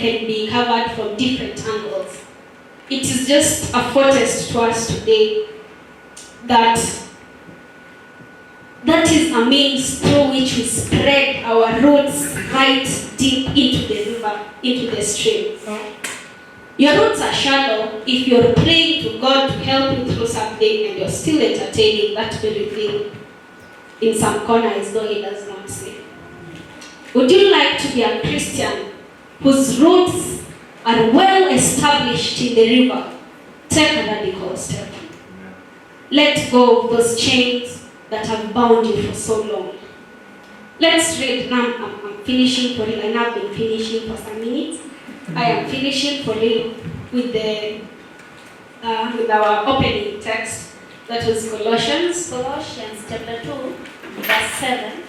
can be covered from different angles. It is just a foretaste to us today that is a means through which we spread our roots right deep into the river, into the stream. Your roots are shallow if you're praying to God to help you through something and you're still entertaining that very thing in some corners, though He does not say. Would you like to be a Christian whose roots are well established in the river? Take a radical step. Let go of those chains that have bound you for so long. Let's read. Now I'm finishing for real. I have been finishing for some minutes. I am finishing for real with our opening text. That was Colossians chapter 2, verse 7.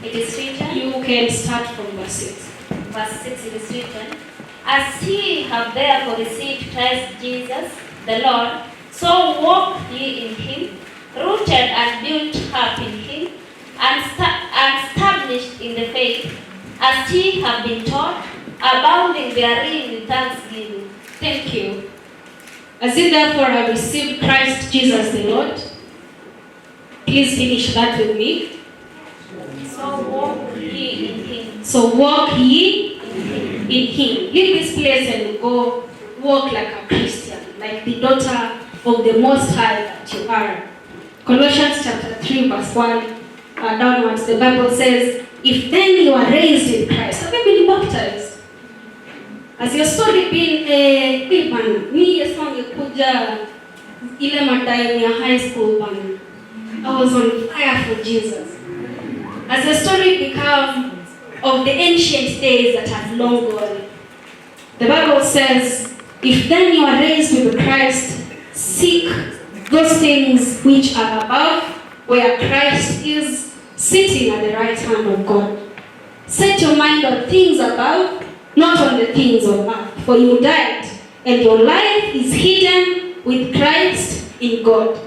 It is written. You can start from verse 6. Verse 6, it is written, as ye have therefore received Christ Jesus the Lord, so walk ye in Him, rooted and built up in Him, and established in the faith, as ye have been taught, abounding therein with thanksgiving. Thank you. As ye therefore have received Christ Jesus the Lord, please finish that with me. So walk ye in Him. So walk ye in Him. Leave this place and go walk like a Christian, like the daughter of the Most High that you are. Colossians chapter 3 verse 1 downwards, the Bible says, if then you are raised in Christ, have you been baptized? Has your story been me yes wangekuja ile madai ya high school bana. I was on fire for Jesus. Has the story become of the ancient days that have long gone? The Bible says, if then you are raised with Christ, seek those things which are above, where Christ is sitting at the right hand of God. Set your mind on things above, not on the things of earth. For you died, and your life is hidden with Christ in God.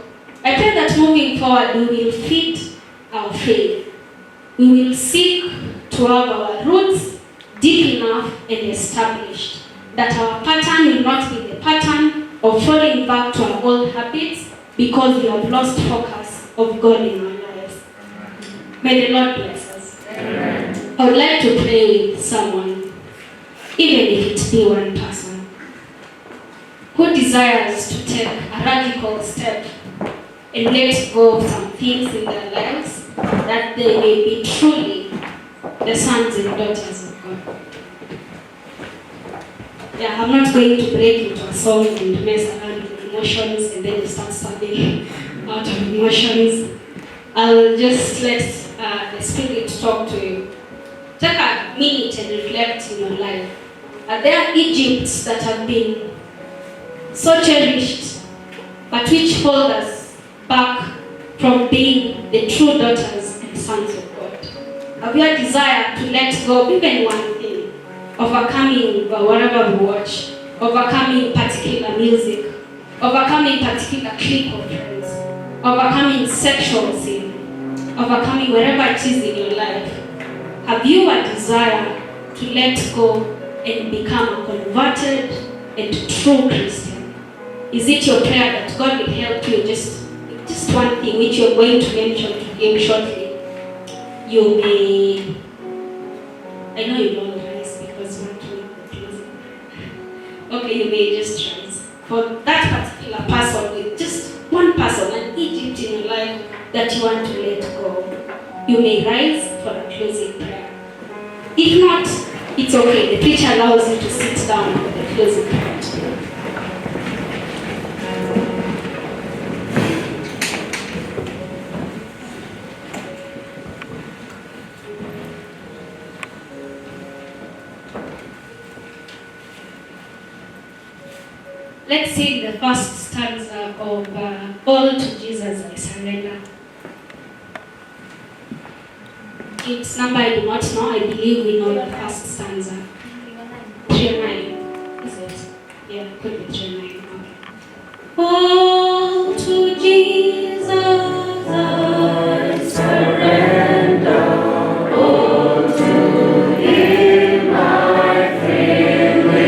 I pray that moving forward, we will feed our faith. We will seek to have our roots deep enough and established, that our pattern will not be the pattern of falling back to our old habits because we have lost focus of God in our lives. May the Lord bless us. Amen. I would like to pray with someone, even if it be one person, who desires to take a radical step and let go of some things in their lives, that they may be truly the sons and daughters of God. Yeah, I'm not going to break into a song and mess around with emotions and then start studying out of emotions. I'll just let the Spirit talk to you. Take a minute and reflect in your life. Are there Egypts that have been so cherished, but which hold us back from being the true daughters and sons of God? Have you a desire to let go of even one thing? Overcoming whatever we watch, overcoming particular music, overcoming particular clique of friends, overcoming sexual sin, overcoming whatever it is in your life. Have you a desire to let go and become a converted and true Christian? Is it your prayer that God will help you just one thing which you're going to mention to Him shortly? You may, I know you don't rise because you want to make the closing. Okay, you may just rise. For that particular person, with just one person, an Egypt in your life that you want to let go, you may rise for a closing prayer. If not, it's okay. The preacher allows you to sit down for the closing prayer today. Let's sing the first stanza of All to Jesus I Surrender. It's number I do not know. I believe we know the first stanza. 309. Is it? Yeah, could be 309. Okay. All to Jesus I surrender. All to Him I freely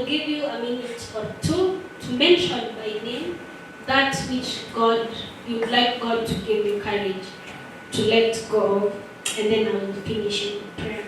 will give you a minute or two to mention by name that which God, you would like God to give you courage to let go of, and then I will finish in prayer.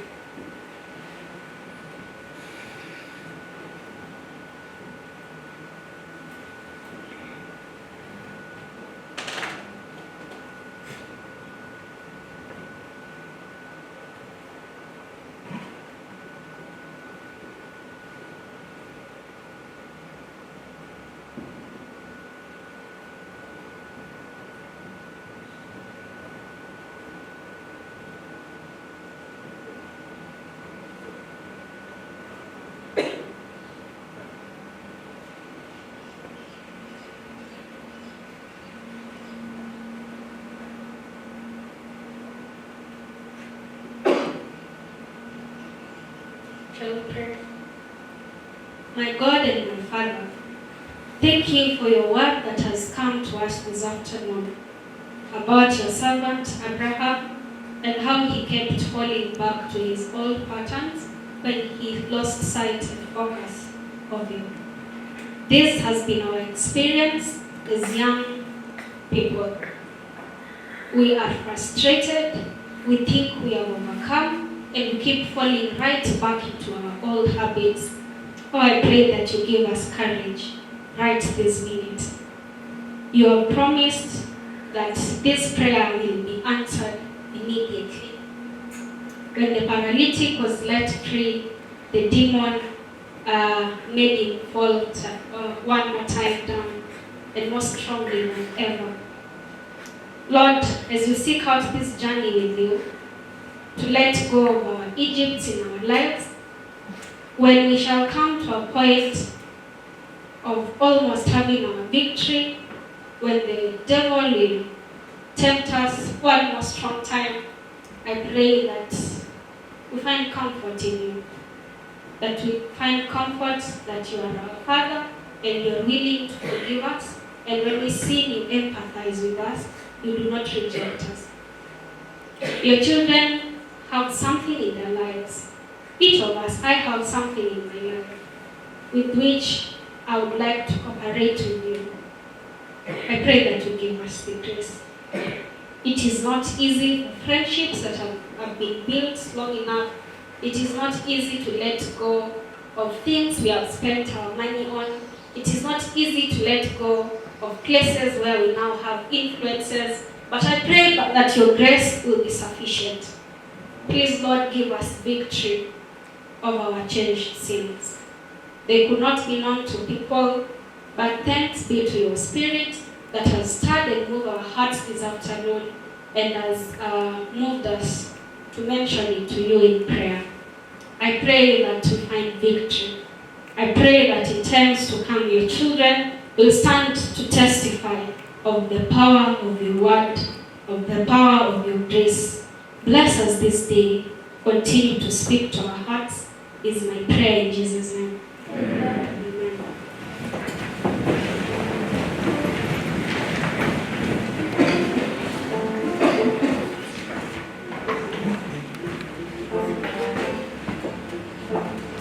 Shall we pray? My God and my Father, thank you for your word that has come to us this afternoon about your servant Abraham and how he kept falling back to his old patterns when he lost sight and focus of you. This has been our experience as young people. We are frustrated, we think we have overcome, and we keep falling right back into our old habits. Oh, I pray that you give us courage right this minute. You have promised that this prayer will be answered immediately. When the paralytic was let free, the demon made him fall one more time down, and more strongly than ever. Lord, as we seek out this journey with you, to let go of our Egypts in our lives, when we shall come to a point of almost having our victory, when the devil will tempt us one more strong time, I pray that we find comfort in you, that we find comfort that you are our Father and you are willing to forgive us, and when we sin, you empathize with us, you do not reject us. Your children have something in their lives. Each of us, I have something in my life with which I would like to cooperate with you. I pray that you give us the grace. It is not easy for friendships that have been built long enough. It is not easy to let go of things we have spent our money on. It is not easy to let go of places where we now have influences. But I pray that your grace will be sufficient. Please, Lord, give us victory of our changed sins. They could not be known to people, but thanks be to your Spirit that has stirred and moved our hearts this afternoon and has moved us to mention it to you in prayer. I pray that we find victory. I pray that in times to come, your children will stand to testify of the power of your word, of the power of your grace. Bless us this day. Continue to speak to our hearts, is my prayer in Jesus'